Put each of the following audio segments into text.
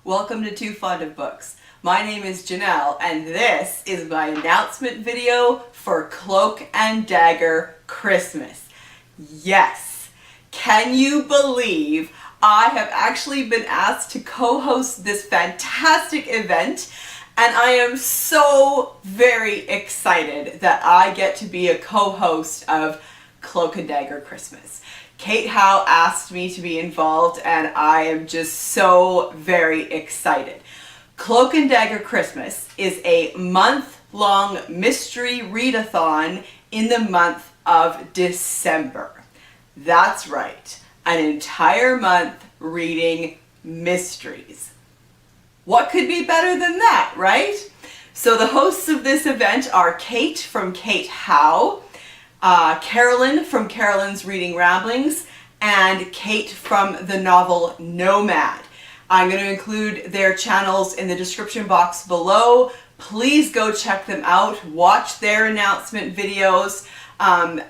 Welcome to Too Fond of Books. My name is Janelle and this is my announcement video for Cloak and Dagger Christmas. Yes! Can you believe I have actually been asked to co-host this fantastic event, and I am so very excited that I get to be a co-host of Cloak and Dagger Christmas. Kate Howe asked me to be involved and I am just so very excited. Cloak and Dagger Christmas is a month-long mystery readathon in the month of December. That's right, an entire month reading mysteries. What could be better than that, right? So the hosts of this event are Kate from Kate Howe, Carolyn from Carolyn's Reading Ramblings, and Kate from the novel Nomad. I'm going to include their channels in the description box below. Please go check them out. Watch their announcement videos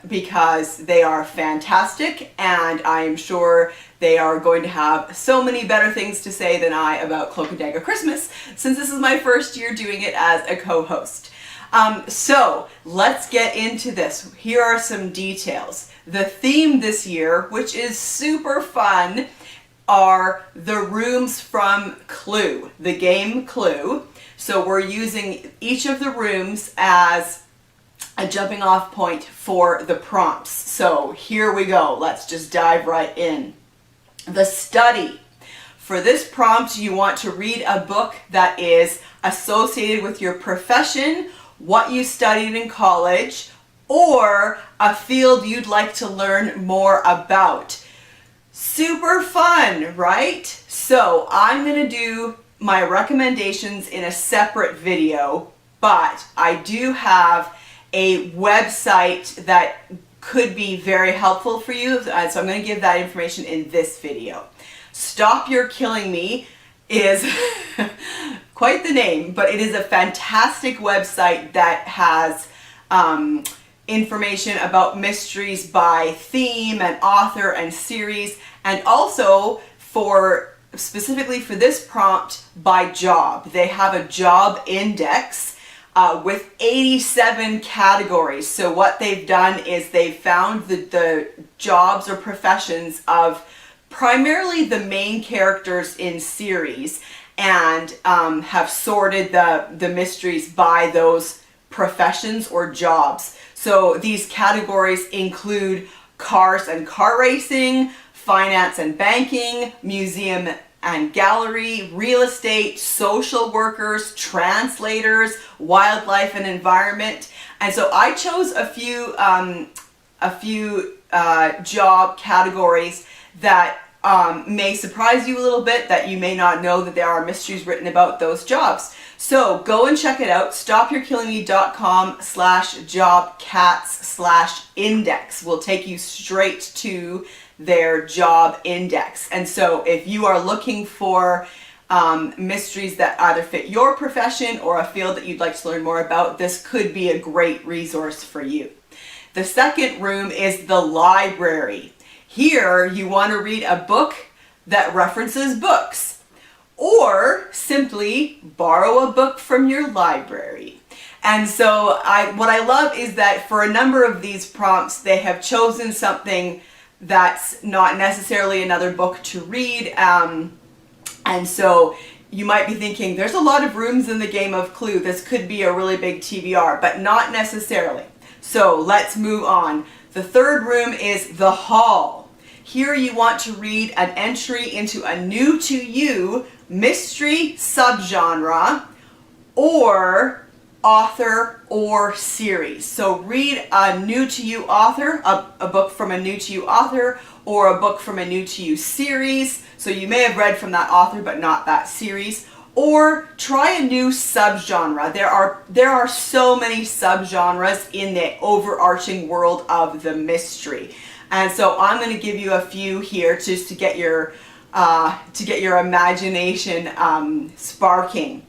because they are fantastic, and I am sure they are going to have so many better things to say than I about Cloak and Dagger Christmas, since this is my first year doing it as a co-host. So let's get into this. Here are some details. The theme this year, which is super fun, are the rooms from Clue, the game Clue. So we're using each of the rooms as a jumping off point for the prompts. So here we go. Let's just dive right in. The study. For this prompt, you want to read a book that is associated with your profession, what you studied in college, or a field you'd like to learn more about. Super fun, right? So I'm going to do my recommendations in a separate video, but I do have a website that could be very helpful for you, so I'm going to give that information in this video. Stop You're Killing Me is quite the name, but it is a fantastic website that has information about mysteries by theme and author and series, and also specifically for this prompt by job. They have a job index with 87 categories. So what they've done is they've found the jobs or professions of primarily the main characters in series, and have sorted the mysteries by those professions or jobs. So these categories include cars and car racing, finance and banking, museum and gallery, real estate, social workers, translators, wildlife and environment. And so I chose a few job categories that may surprise you a little bit, that you may not know that there are mysteries written about those jobs. So go and check it out. StopYou'reKillingMe.com/jobcats/index will take you straight to their job index. And so if you are looking for mysteries that either fit your profession or a field that you'd like to learn more about, this could be a great resource for you. The second room is the library. Here you want to read a book that references books, or simply borrow a book from your library. And so what I love is that for a number of these prompts, they have chosen something that's not necessarily another book to read. And so you might be thinking, there's a lot of rooms in the game of Clue. This could be a really big TBR, but not necessarily. So let's move on. The third room is the hall. Here you want to read an entry into a new to you mystery subgenre, or author or series. So read a new to you author, a book from a new to you author, or a book from a new to you series. So you may have read from that author but not that series. Or try a new subgenre. There are so many subgenres in the overarching world of the mystery. And so I'm going to give you a few here just to get your imagination sparking.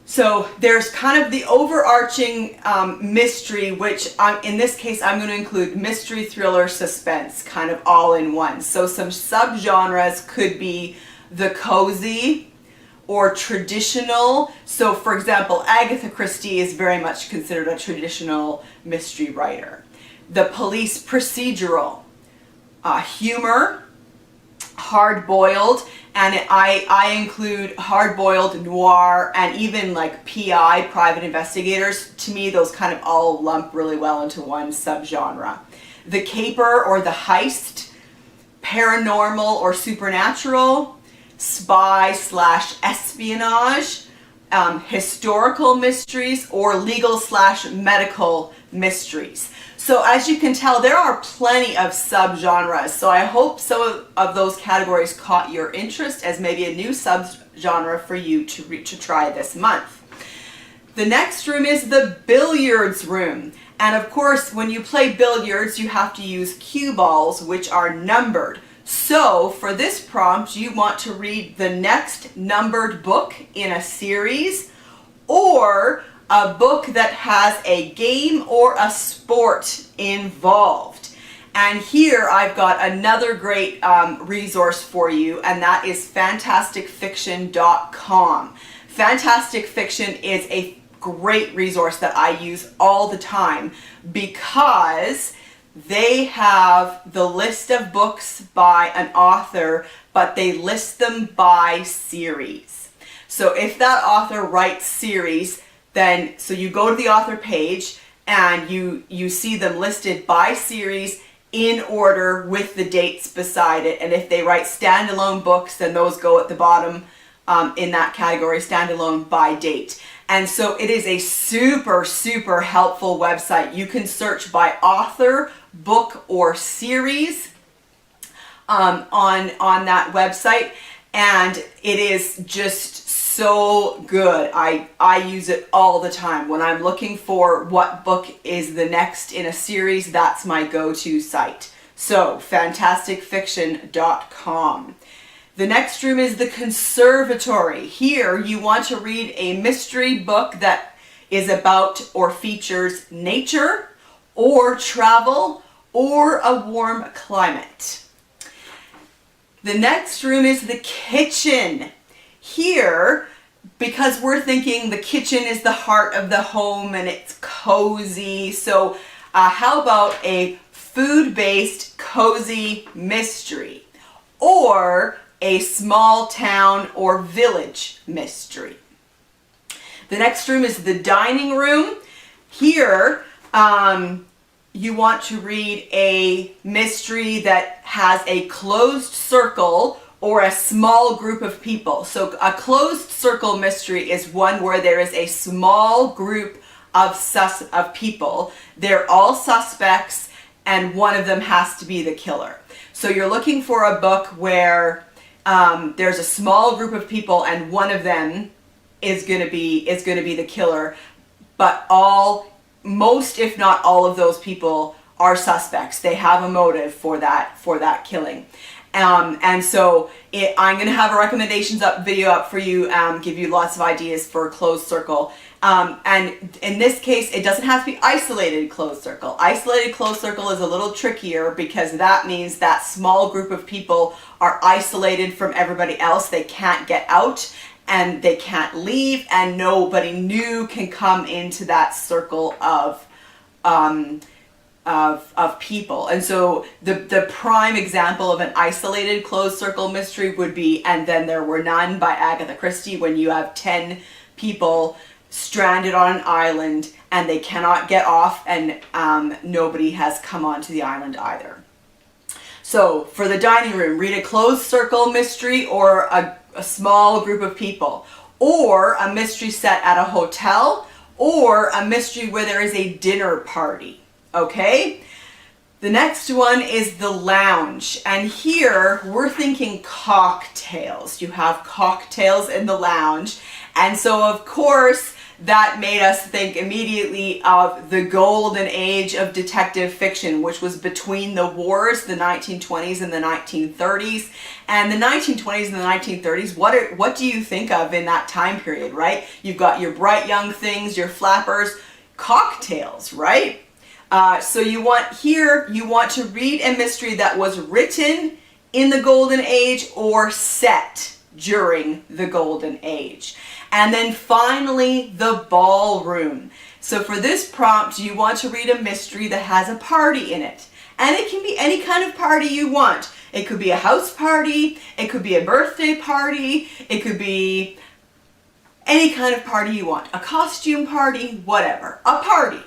So there's kind of the overarching mystery, which in this case I'm going to include mystery, thriller, suspense, kind of all in one. So some subgenres could be the cozy, or traditional. So for example, Agatha Christie is very much considered a traditional mystery writer. The police procedural, humor, hard-boiled, and I include hard-boiled, noir, and even like PI, private investigators. To me, those kind of all lump really well into one subgenre. The caper or the heist, paranormal or supernatural, spy/espionage, historical mysteries, or legal/medical mysteries. So as you can tell, there are plenty of subgenres. So I hope some of those categories caught your interest as maybe a new subgenre for you to try this month. The next room is the billiards room. And of course, when you play billiards, you have to use cue balls, which are numbered. So for this prompt, you want to read the next numbered book in a series, or a book that has a game or a sport involved. And here I've got another great resource for you, and that is fantasticfiction.com. Fantastic Fiction is a great resource that I use all the time because they have the list of books by an author, but they list them by series. So if that author writes series, then so you go to the author page and you see them listed by series in order with the dates beside it. And if they write standalone books, then those go at the bottom in that category, standalone by date. And so it is a super, super helpful website. You can search by author, book, or series on that website, and it is just so good. I use it all the time. When I'm looking for what book is the next in a series, that's my go-to site. So, fantasticfiction.com. The next room is the Conservatory. Here you want to read a mystery book that is about or features nature or travel or a warm climate. The next room is the kitchen. Here, because we're thinking the kitchen is the heart of the home and it's cozy, so how about a food-based cozy mystery or a small town or village mystery? The next room is the dining room. Here, you want to read a mystery that has a closed circle or a small group of people. So a closed circle mystery is one where there is a small group of people. They're all suspects and one of them has to be the killer. So you're looking for a book where there's a small group of people and one of them is going to be the killer, but most if not all of those people are suspects. They have a motive for that killing. And so I'm going to have a recommendations video up for you, give you lots of ideas for closed circle. And in this case, it doesn't have to be isolated closed circle. Isolated closed circle is a little trickier because that means that small group of people are isolated from everybody else. They can't get out and they can't leave, and nobody new can come into that circle of people. And so the prime example of an isolated closed circle mystery would be And Then There Were None by Agatha Christie, when you have 10 people stranded on an island and they cannot get off, and nobody has come onto the island either. So for the dining room, read a closed circle mystery or a small group of people, or a mystery set at a hotel, or a mystery where there is a dinner party. Okay? The next one is the lounge, and here we're thinking cocktails. You have cocktails in the lounge, and so of course that made us think immediately of the golden age of detective fiction, which was between the wars, the 1920s and the 1930s. And the 1920s and the 1930s, what do you think of in that time period, right? You've got your bright young things, your flappers, cocktails, right? So you want to read a mystery that was written in the golden age or set during the Golden Age. And then finally, the Ballroom. So for this prompt, you want to read a mystery that has a party in it. And it can be any kind of party you want. It could be a house party, it could be a birthday party, it could be any kind of party you want. A costume party, whatever. A party.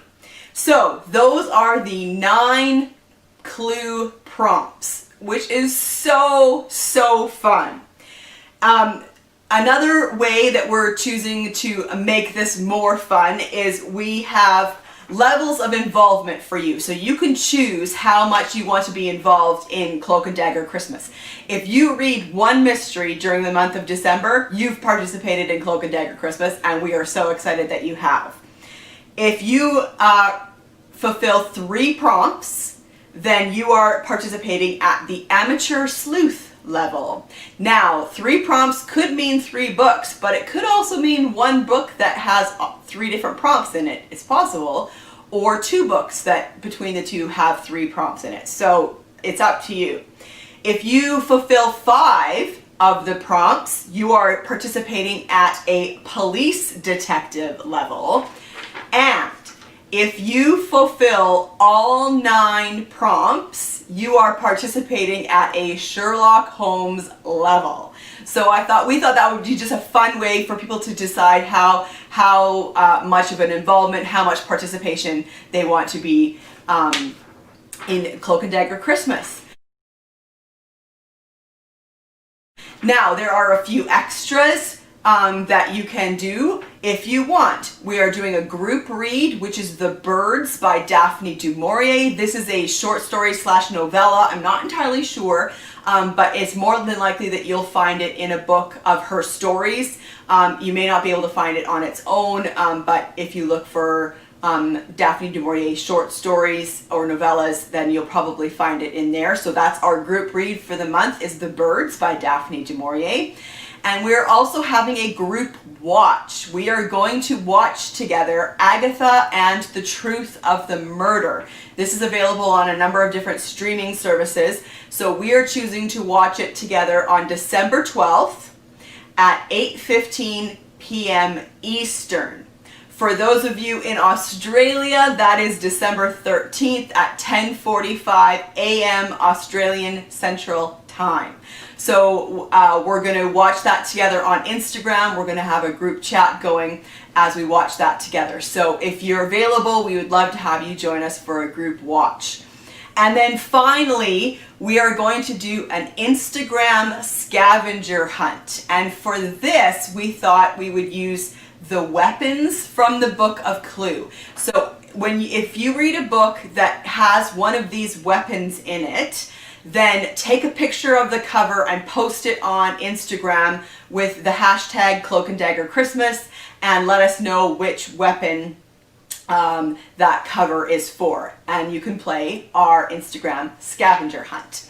So those are the 9 clue prompts, which is so fun. Another way that we're choosing to make this more fun is we have levels of involvement for you. So you can choose how much you want to be involved in Cloak and Dagger Christmas. If you read one mystery during the month of December, you've participated in Cloak and Dagger Christmas, and we are so excited that you have. If you fulfill 3 prompts, then you are participating at the Amateur Sleuth Level. Now, 3 prompts could mean 3 books, but it could also mean 1 book that has 3 different prompts in it. It's possible. Or 2 books that between the 2 have 3 prompts in it. So it's up to you. If you fulfill 5 of the prompts, you are participating at a police detective level. And if you fulfill all 9 prompts, you are participating at a Sherlock Holmes level. So we thought that would be just a fun way for people to decide how much of an involvement, how much participation they want to be in Cloak and Dagger Christmas. Now, there are a few extras that you can do if you want. We are doing a group read, which is The Birds by Daphne du Maurier. This is a short story / novella. I'm not entirely sure, but it's more than likely that you'll find it in a book of her stories. You may not be able to find it on its own, but if you look for Daphne du Maurier short stories or novellas, then you'll probably find it in there. So that's our group read for the month, is The Birds by Daphne du Maurier. And we're also having a group watch. We are going to watch together Agatha and the Truth of the Murder. This is available on a number of different streaming services. So we are choosing to watch it together on December 12th at 8:15 p.m. Eastern. For those of you in Australia, that is December 13th at 10:45 a.m. Australian Central Time. So we're going to watch that together on Instagram. We're going to have a group chat going as we watch that together. So if you're available, we would love to have you join us for a group watch. And then finally, we are going to do an Instagram scavenger hunt. And for this, we thought we would use the weapons from the Book of Clue. So if you read a book that has one of these weapons in it, then take a picture of the cover and post it on Instagram with the hashtag Cloak and Dagger Christmas, and let us know which weapon that cover is for. And you can play our Instagram scavenger hunt.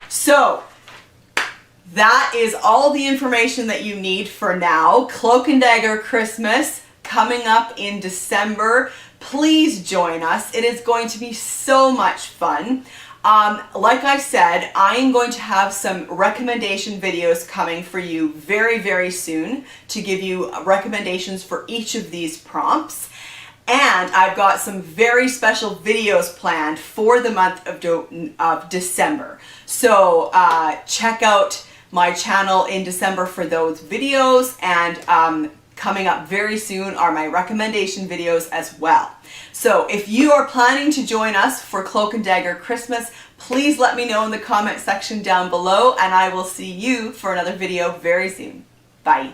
So that is all the information that you need for now. Cloak and Dagger Christmas coming up in December. Please join us. It is going to be so much fun. Like I said, I am going to have some recommendation videos coming for you very soon to give you recommendations for each of these prompts. And I've got some very special videos planned for the month of December. So check out my channel in December for those videos, and coming up very soon are my recommendation videos as well. So if you are planning to join us for Cloak and Dagger Christmas, please let me know in the comment section down below, and I will see you for another video very soon. Bye.